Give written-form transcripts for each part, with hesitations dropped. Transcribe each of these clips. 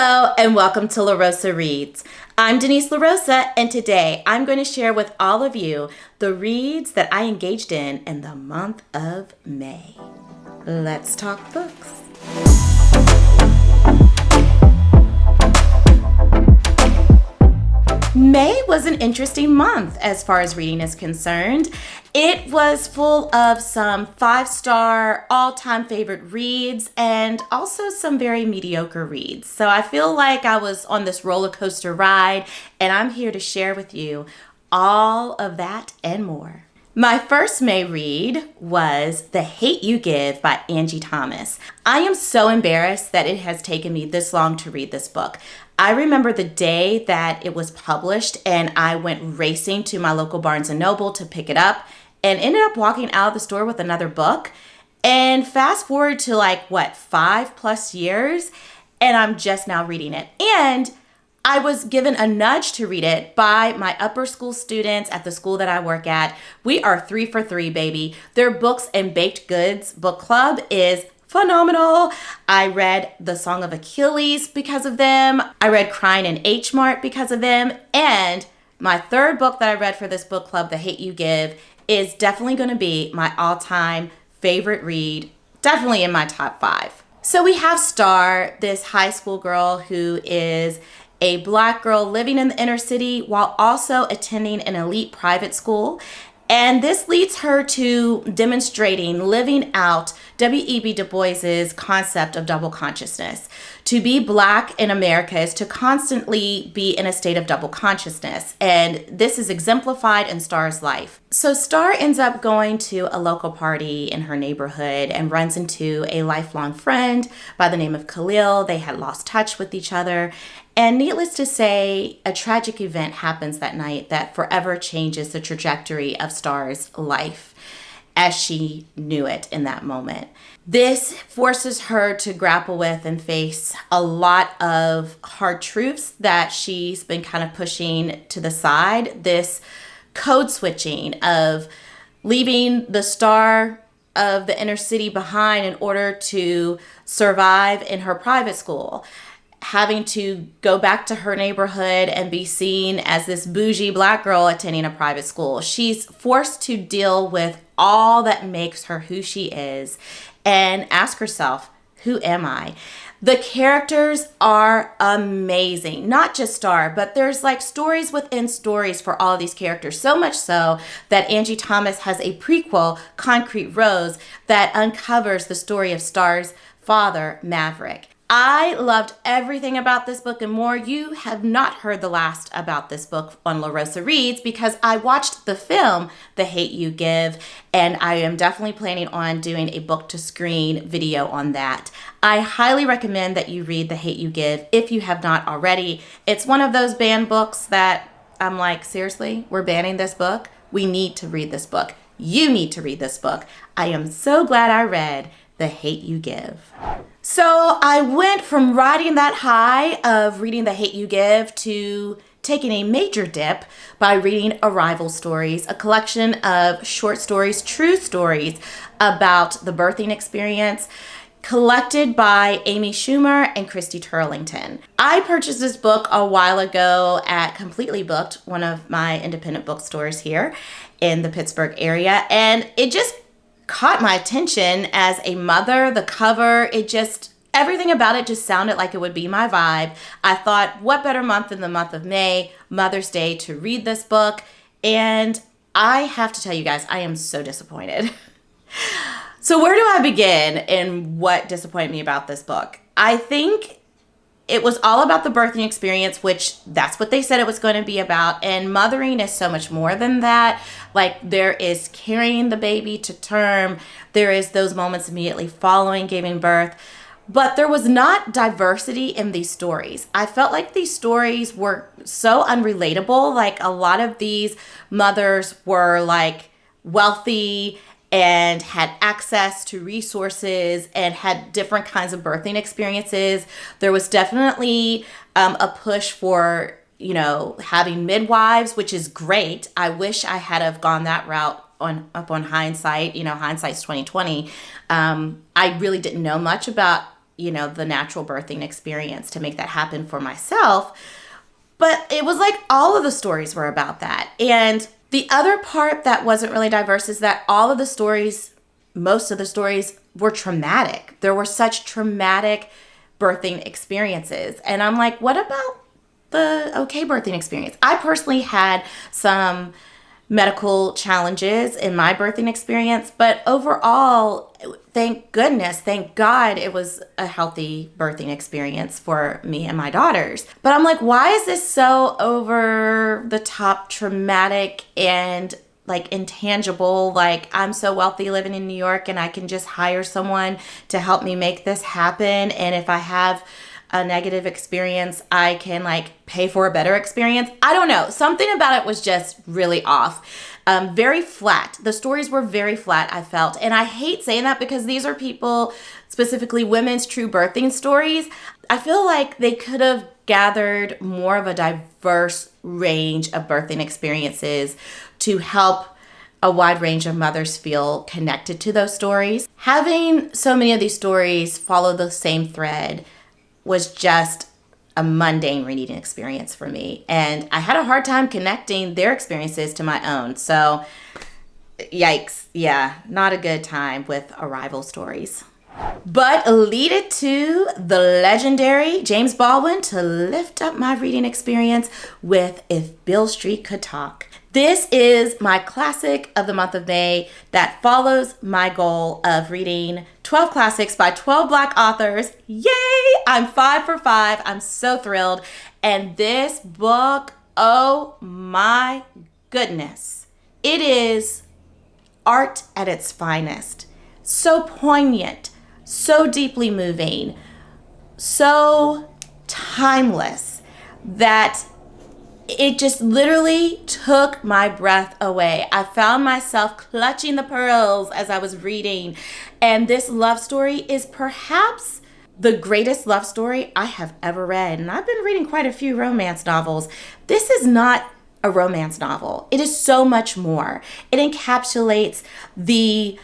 Hello and welcome to LaRosa Reads. I'm Denise LaRosa, and today I'm going to share with all of you the reads that I engaged in the month of May. Let's talk books. May was an interesting month as far as reading is concerned. It was full of some 5-star all-time favorite reads and also some very mediocre reads. So I feel like I was on this roller coaster ride, and I'm here to share with you all of that and more. My first May read was The Hate You Give by Angie Thomas. I am so embarrassed that it has taken me this long to read this book. I remember the day that it was published and I went racing to my local Barnes & Noble to pick it up and ended up walking out of the store with another book. And fast forward to 5+ years, and I'm just now reading it. And I was given a nudge to read it by my upper school students at the school that I work at. We are 3 for 3, baby. Their books and baked goods book club is phenomenal. I read The Song of Achilles because of them. I read Crying in H Mart because of them. And my third book that I read for this book club, The Hate You Give, is definitely going to be my all-time favorite read, definitely in my top 5. So we have Star, this high school girl who is a Black girl living in the inner city while also attending an elite private school. And this leads her to demonstrating, living out W.E.B. Du Bois's concept of double consciousness. To be Black in America is to constantly be in a state of double consciousness. And this is exemplified in Star's life. So Star ends up going to a local party in her neighborhood and runs into a lifelong friend by the name of Khalil. They had lost touch with each other. And needless to say, a tragic event happens that night that forever changes the trajectory of Star's life as she knew it in that moment. This forces her to grapple with and face a lot of hard truths that she's been kind of pushing to the side. This code switching of leaving the Star of the inner city behind in order to survive in her private school, having to go back to her neighborhood and be seen as this bougie Black girl attending a private school. She's forced to deal with all that makes her who she is and ask herself, who am I? The characters are amazing. Not just Star, but there's stories within stories for all of these characters. So much so that Angie Thomas has a prequel, Concrete Rose, that uncovers the story of Star's father, Maverick. I loved everything about this book and more. You have not heard the last about this book on LaRosa Reads because I watched the film, The Hate You Give, and I am definitely planning on doing a book-to-screen video on that. I highly recommend that you read The Hate You Give if you have not already. It's one of those banned books that I'm like, seriously, we're banning this book? We need to read this book. You need to read this book. I am so glad I read The Hate You Give. So I went from riding that high of reading The Hate You Give to taking a major dip by reading Arrival Stories, a collection of short stories, true stories about the birthing experience, collected by Amy Schumer and Christy Turlington. I purchased this book a while ago at Completely Booked, one of my independent bookstores here in the Pittsburgh area, and it just caught my attention as a mother. The cover, everything about it just sounded like it would be my vibe. I thought, what better month than the month of May, Mother's Day, to read this book? And I have to tell you guys, I am so disappointed. So where do I begin in what disappointed me about this book? I think it was all about the birthing experience, which that's what they said it was going to be about. And mothering is so much more than that. There is carrying the baby to term. There is those moments immediately following giving birth. But there was not diversity in these stories. I felt like these stories were so unrelatable. A lot of these mothers were wealthy and had access to resources and had different kinds of birthing experiences. There was definitely a push for, having midwives, which is great. I wish I had have gone that route upon hindsight. Hindsight's 2020. I really didn't know much about the natural birthing experience to make that happen for myself. But it was like all of the stories were about that. And the other part that wasn't really diverse is that most of the stories were traumatic. There were such traumatic birthing experiences. And I'm like, what about the okay birthing experience? I personally had some medical challenges in my birthing experience, but overall, thank God it was a healthy birthing experience for me and my daughters. But I'm like, why is this so over the top traumatic and like intangible? Like, I'm so wealthy living in New York and I can just hire someone to help me make this happen. And if I have a negative experience, I can like pay for a better experience. I don't know. Something about it was just really off. Very flat. The stories were very flat, I felt. And I hate saying that because these are people, specifically women's true birthing stories. I feel like they could have gathered more of a diverse range of birthing experiences to help a wide range of mothers feel connected to those stories. Having so many of these stories follow the same thread was just a mundane reading experience for me. And I had a hard time connecting their experiences to my own. So, yikes. Yeah, not a good time with arrival stories. But lead it to the legendary James Baldwin to lift up my reading experience with If Beale Street Could Talk. This is my classic of the month of May that follows my goal of reading 12 classics by 12 Black authors. Yay! I'm 5 for 5. I'm so thrilled. And this book, oh my goodness. It is art at its finest. So poignant, so deeply moving, so timeless that it just literally took my breath away. I found myself clutching the pearls as I was reading. And this love story is perhaps the greatest love story I have ever read. And I've been reading quite a few romance novels. This is not a romance novel. It is so much more. It encapsulates the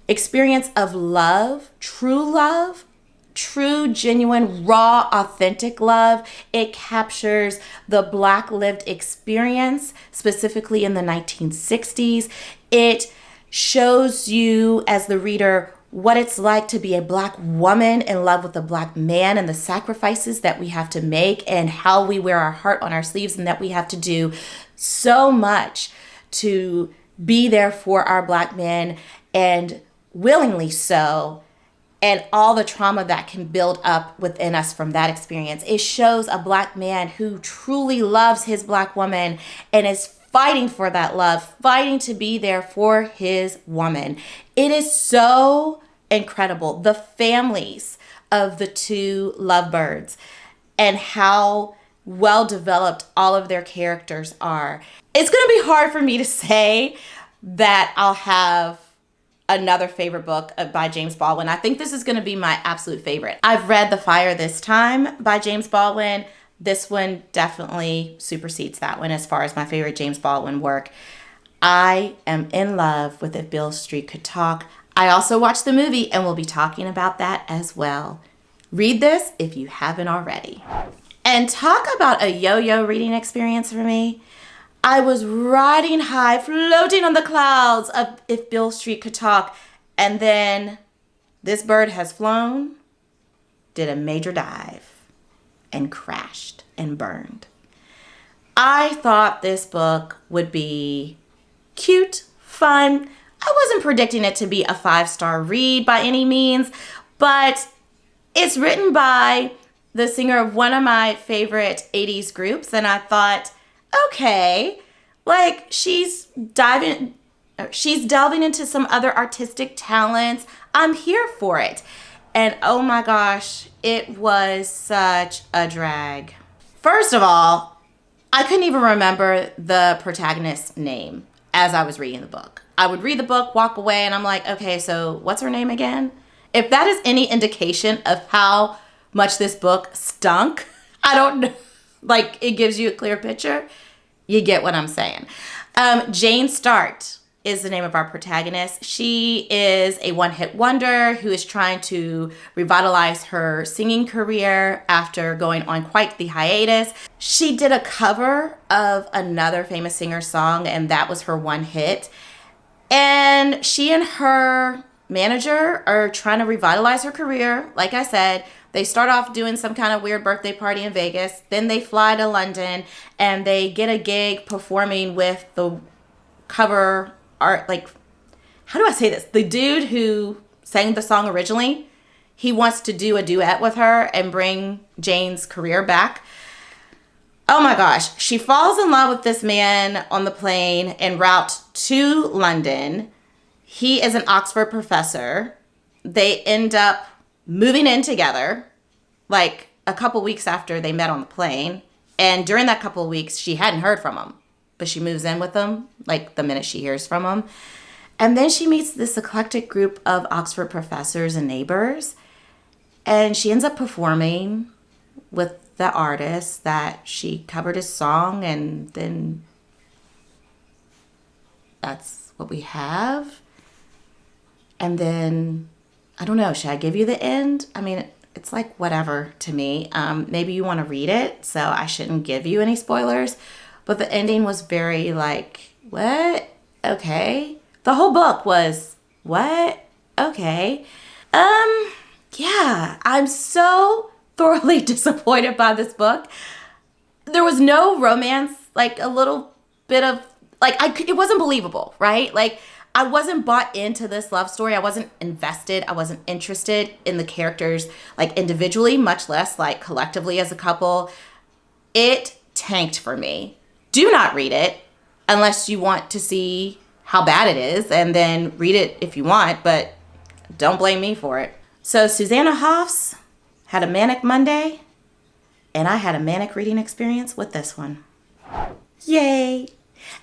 experience of love, true, genuine, raw, authentic love. It captures the Black lived experience, specifically in the 1960s. It shows you as the reader what it's like to be a Black woman in love with a Black man and the sacrifices that we have to make and how we wear our heart on our sleeves and that we have to do so much to be there for our Black men, and willingly so, and all the trauma that can build up within us from that experience. It shows a Black man who truly loves his Black woman and is fighting for that love, fighting to be there for his woman. It is so incredible. The families of the two lovebirds and how well developed all of their characters are. It's going to be hard for me to say that I'll have another favorite book by James Baldwin. I think this is going to be my absolute favorite. I've read The Fire This Time by James Baldwin. This one definitely supersedes that one as far as my favorite James Baldwin work. I am in love with If Beale Street Could Talk. I also watched the movie and we'll be talking about that as well. Read this if you haven't already. And talk about a yo-yo reading experience for me. I was riding high, floating on the clouds of If Beale Street Could Talk, and then this bird has flown, did a major dive, and crashed and burned. I thought this book would be cute, fun. I wasn't predicting it to be a 5-star read by any means, but it's written by the singer of one of my favorite 80s groups, and I thought, okay, like she's delving into some other artistic talents. I'm here for it. And oh my gosh, it was such a drag. First of all, I couldn't even remember the protagonist's name as I was reading the book. I would read the book, walk away, and I'm like, okay, so what's her name again? If that is any indication of how much this book stunk, I don't know. Like, it gives you a clear picture. You get what I'm saying. Jane Start is the name of our protagonist. She is a one-hit wonder who is trying to revitalize her singing career after going on quite the hiatus. She did a cover of another famous singer's song, and that was her one hit. And she and her manager are trying to revitalize her career. Like I said, they start off doing some kind of weird birthday party in Vegas. Then they fly to London and they get a gig performing with the cover art. Like, how do I say this? The dude who sang the song originally, he wants to do a duet with her and bring Jane's career back. Oh my gosh. She falls in love with this man on the plane en route to London. He is an Oxford professor. They end up moving in together like a couple weeks after they met on the plane. And during that couple of weeks, she hadn't heard from him, but she moves in with him like the minute she hears from him. And then she meets this eclectic group of Oxford professors and neighbors. And she ends up performing with the artist that she covered his song. And then that's what we have. And then, I don't know, should I give you the end? I mean, it's like whatever to me. Maybe you want to read it, so I shouldn't give you any spoilers. But the ending was very like, what? Okay. The whole book was, what? Okay. Yeah, I'm so thoroughly disappointed by this book. There was no romance, like a little bit of, it wasn't believable, right? Like, I wasn't bought into this love story. I wasn't invested. I wasn't interested in the characters, like individually, much less like collectively as a couple. It tanked for me. Do not read it unless you want to see how bad it is, and then read it if you want, but don't blame me for it. So Susanna Hoffs had a manic Monday, and I had a manic reading experience with this one. Yay!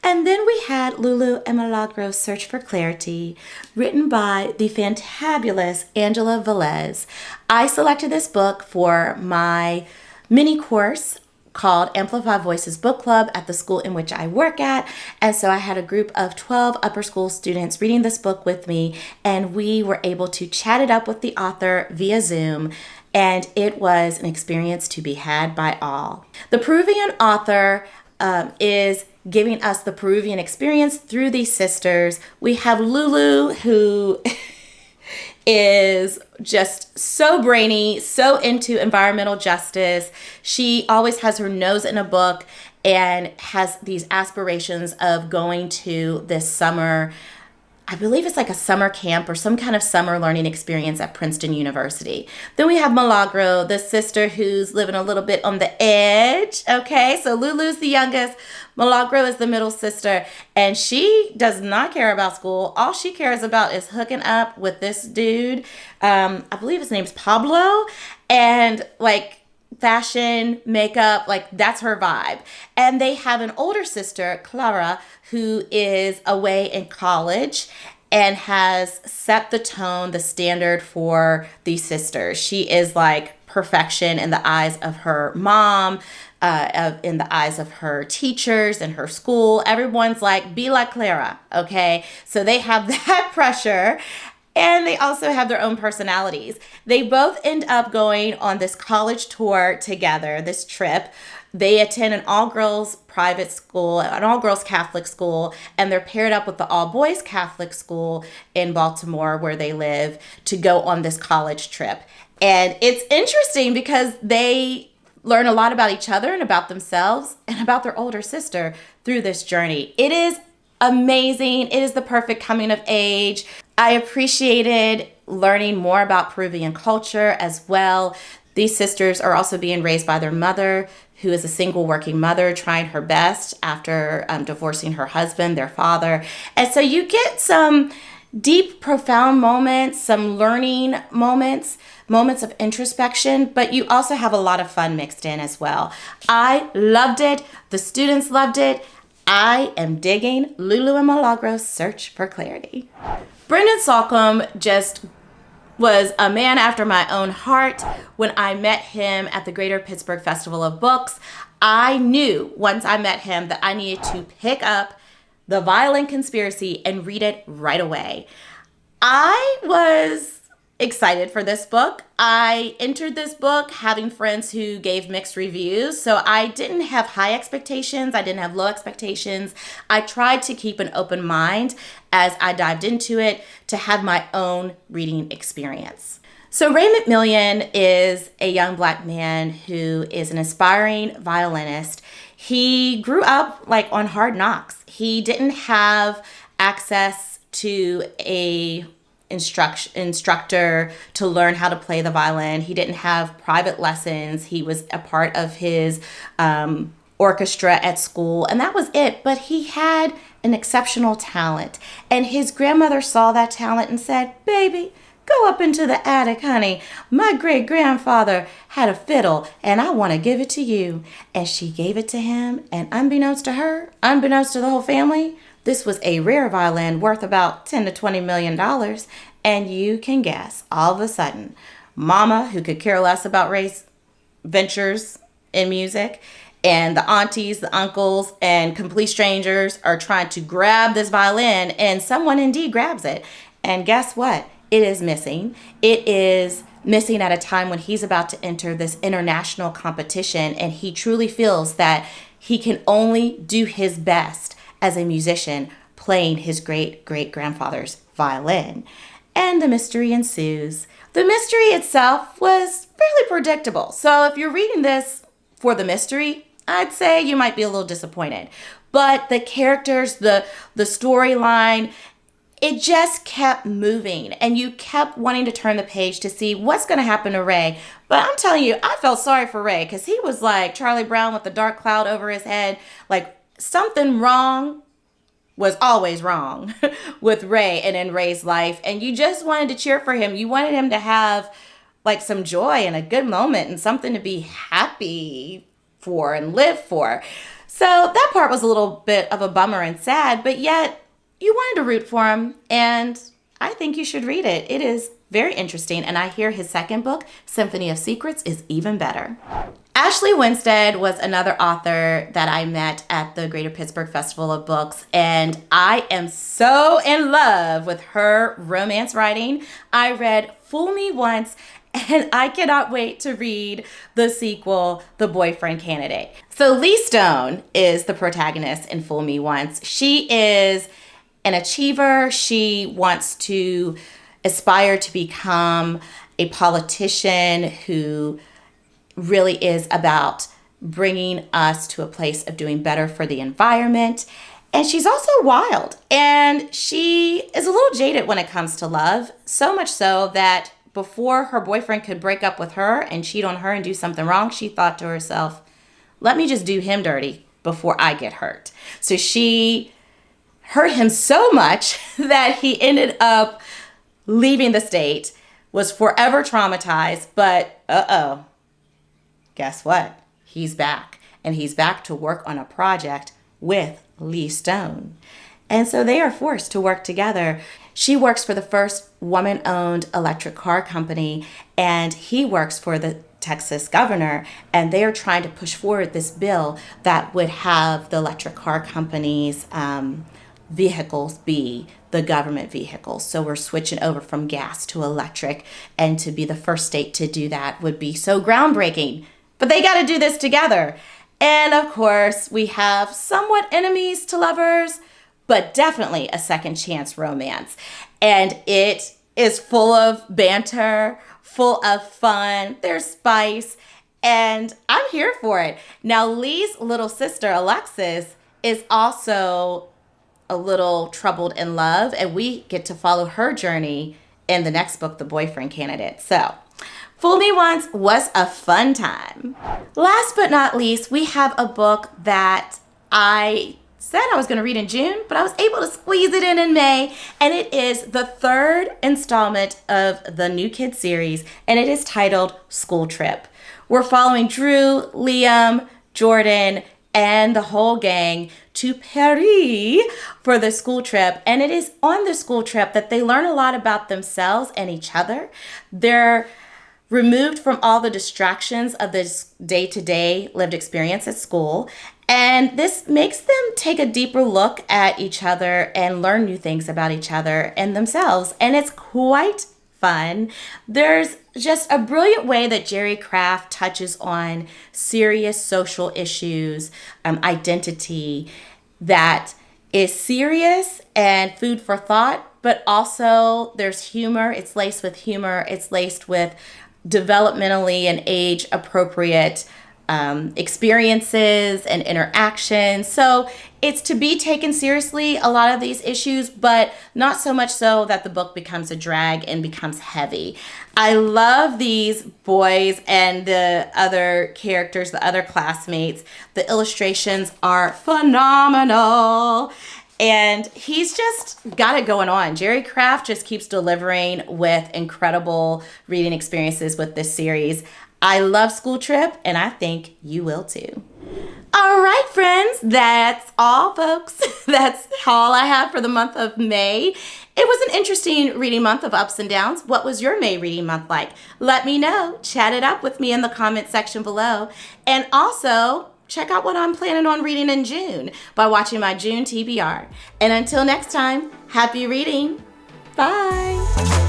And then we had Lulu and Milagro's Search for Clarity, written by the fantabulous Angela Velez. I selected this book for my mini course called Amplify Voices Book Club at the school in which I work at. And so I had a group of 12 upper school students reading this book with me, and we were able to chat it up with the author via Zoom. And it was an experience to be had by all. The Peruvian author is giving us the Peruvian experience through these sisters. We have Lulu, who is just so brainy, so into environmental justice. She always has her nose in a book and has these aspirations of going to this summer, I believe it's like a summer camp or some kind of summer learning experience at Princeton University. Then we have Milagro, the sister who's living a little bit on the edge. Okay, so Lulu's the youngest, Milagro is the middle sister, and she does not care about school. All she cares about is hooking up with this dude. I believe his name's Pablo, and like fashion, makeup, like that's her vibe. And they have an older sister, Clara, who is away in college and has set the tone, the standard for these sisters. She is like perfection in the eyes of her mom, in the eyes of her teachers and her school. Everyone's like, be like Clara, okay? So they have that pressure. And they also have their own personalities. They both end up going on this college tour together, this trip. They attend an all-girls private school, an all-girls Catholic school, and they're paired up with the all-boys Catholic school in Baltimore where they live to go on this college trip. And it's interesting because they learn a lot about each other and about themselves and about their older sister through this journey. It is amazing. It is the perfect coming of age. I appreciated learning more about Peruvian culture as well. These sisters are also being raised by their mother, who is a single working mother trying her best after divorcing her husband, their father. And so you get some deep, profound moments, some learning moments, moments of introspection, but you also have a lot of fun mixed in as well. I loved it. The students loved it. I am digging Lulu and Milagro's Search for Clarity. Brendan Salcombe just was a man after my own heart. When I met him at the Greater Pittsburgh Festival of Books, I knew once I met him that I needed to pick up The Violin Conspiracy and read it right away. I was excited for this book. I entered this book having friends who gave mixed reviews, so I didn't have high expectations. I didn't have low expectations. I tried to keep an open mind as I dived into it to have my own reading experience. So Ray McMillan is a young Black man who is an aspiring violinist. He grew up like on Hard Knocks. He didn't have access to a instructor to learn how to play the violin. He didn't have private lessons. He was a part of his orchestra at school, and that was it. But he had an exceptional talent, and his grandmother saw that talent and said, "Baby, go up into the attic, honey. My great-grandfather had a fiddle, and I want to give it to you." And she gave it to him, and unbeknownst to her, unbeknownst to the whole family, this was a rare violin worth about $10 to $20 million. And you can guess, all of a sudden, Mama, who could care less about Ray's ventures in music, and the aunties, the uncles, and complete strangers are trying to grab this violin, and someone indeed grabs it. And guess what? It is missing. It is missing at a time when he's about to enter this international competition, and he truly feels that he can only do his best as a musician playing his great-great-grandfather's violin. And the mystery ensues. The mystery itself was fairly predictable. So if you're reading this for the mystery, I'd say you might be a little disappointed. But the characters, the storyline, it just kept moving, and you kept wanting to turn the page to see what's going to happen to Ray. But I'm telling you, I felt sorry for Ray because he was like Charlie Brown with the dark cloud over his head. Like, something wrong was always wrong with Ray and in Ray's life, and you just wanted to cheer for him. You wanted him to have like some joy and a good moment and something to be happy for and live for. So that part was a little bit of a bummer and sad, but yet you wanted to root for him, and I think you should read it. It is very interesting, and I hear his second book, Symphony of Secrets, is even better. Ashley Winstead was another author that I met at the Greater Pittsburgh Festival of Books, and I am so in love with her romance writing. I read Fool Me Once, and I cannot wait to read the sequel, The Boyfriend Candidate. So Lee Stone is the protagonist in Fool Me Once. She is an achiever. She wants to aspire to become a politician who really is about bringing us to a place of doing better for the environment. And she's also wild, and she is a little jaded when it comes to love, so much so that before her boyfriend could break up with her and cheat on her and do something wrong, she thought to herself, let me just do him dirty before I get hurt. So she hurt him so much that he ended up leaving the state, was forever traumatized, but guess what? He's back, and he's back to work on a project with Lee Stone. And so they are forced to work together. She works for the first woman-owned electric car company, and he works for the Texas governor, and they are trying to push forward this bill that would have the electric car companies' vehicles be the government vehicles. So we're switching over from gas to electric, and to be the first state to do that would be so groundbreaking. But they got to do this together. And of course, we have somewhat enemies to lovers, but definitely a second chance romance. And it is full of banter, full of fun. There's spice, and I'm here for it. Now, Lee's little sister, Alexis, is also a little troubled in love, and we get to follow her journey in the next book, The Boyfriend Candidate. So, Fool Me Once was a fun time. Last but not least, we have a book that I said I was going to read in June, but I was able to squeeze it in May, and it is the third installment of the New Kids series, and it is titled School Trip. We're following Drew, Liam, Jordan, and the whole gang to Paris for the school trip. And it is on the school trip that they learn a lot about themselves and each other. They're removed from all the distractions of this day-to-day lived experience at school. And And this makes them take a deeper look at each other and learn new things about each other and themselves. And it's quite fun. There's just a brilliant way that Jerry Craft touches on serious social issues, identity, that is serious and food for thought, but also there's humor. It's laced with humor. It's laced with developmentally and age appropriate experiences and interactions. So it's to be taken seriously, a lot of these issues, but not so much so that the book becomes a drag and becomes heavy. I love these boys and the other characters, the other classmates. The illustrations are phenomenal. And he's just got it going on. Jerry Craft just keeps delivering with incredible reading experiences with this series. I love School Trip, and I think you will too. All right, friends, that's all, folks. That's all I have for the month of May. It was an interesting reading month of ups and downs. What was your May reading month like? Let me know. Chat it up with me in the comment section below. And also, check out what I'm planning on reading in June by watching my June TBR. And until next time, happy reading. Bye.